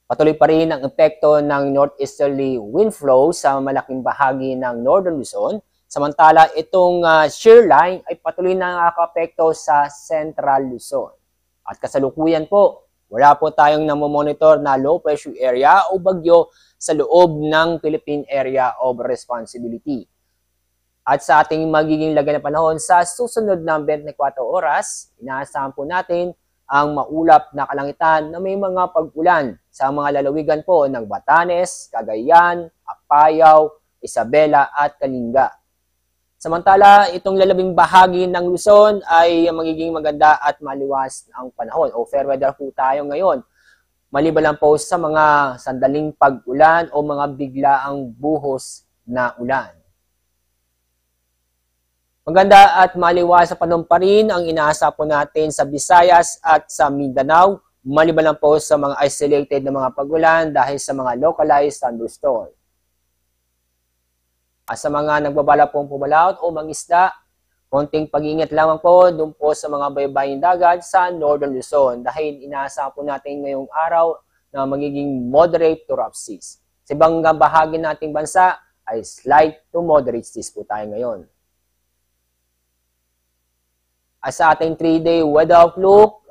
Patuloy pa rin ang epekto ng northeasterly wind flow sa malaking bahagi ng Northern Luzon. Samantala, itong shear line ay patuloy na nakaka-apekto sa Central Luzon. At kasalukuyan po, wala po tayong namomonitor na low pressure area o bagyo sa loob ng Philippine Area of Responsibility. At sa ating magiging lagay na panahon sa susunod na 24 oras, inaasahan po natin ang maulap na kalangitan na may mga pag-ulan sa mga lalawigan po ng Batanes, Cagayan, Apayao, Isabela at Kalinga. Samantala, itong lalabing bahagi ng Luzon ay magiging maganda at maliwas ang panahon o fair weather po tayo ngayon. Maliban lang po sa mga sandaling pag-ulan o mga biglaang buhos na ulan. Maganda at maliwas sa panahon pa rin ang inaasa po natin sa Visayas at sa Mindanao, maliban lang po sa mga isolated na mga pag-ulan dahil sa mga localized thunderstorm. At sa mga nagbabala pong pumalaot o mangisda, konting pag-iingat lamang po doon po sa mga baybaying dagat sa Northern Luzon dahil inaasa po natin ngayong araw na magiging moderate to rough seas. Sa ibang bahagi nating bansa ay slight to moderate seas po tayo ngayon. At sa ating 3-day weather outlook,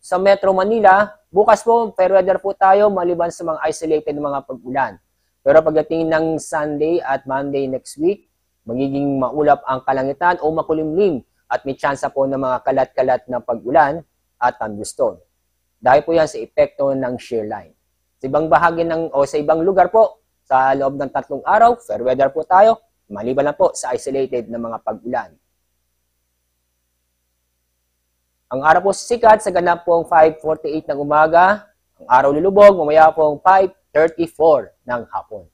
sa Metro Manila, bukas po, fair weather po tayo maliban sa mga isolated na mga pag-ulan. Pero pagdating ng Sunday at Monday next week, magiging maulap ang kalangitan o makulimlim at may tsansa po ng mga kalat-kalat na pag-ulan at thunderstorm. Dahil po yan sa epekto ng shear line. Sa ibang bahagi sa ibang lugar po, sa loob ng 3 araw, fair weather po tayo, maliban lang po sa isolated na mga pag-ulan. Ang araw po sisikat sa ganap pong 5:48 ng umaga. Ang araw lulubog, mamaya pong 5:34 ng hapon.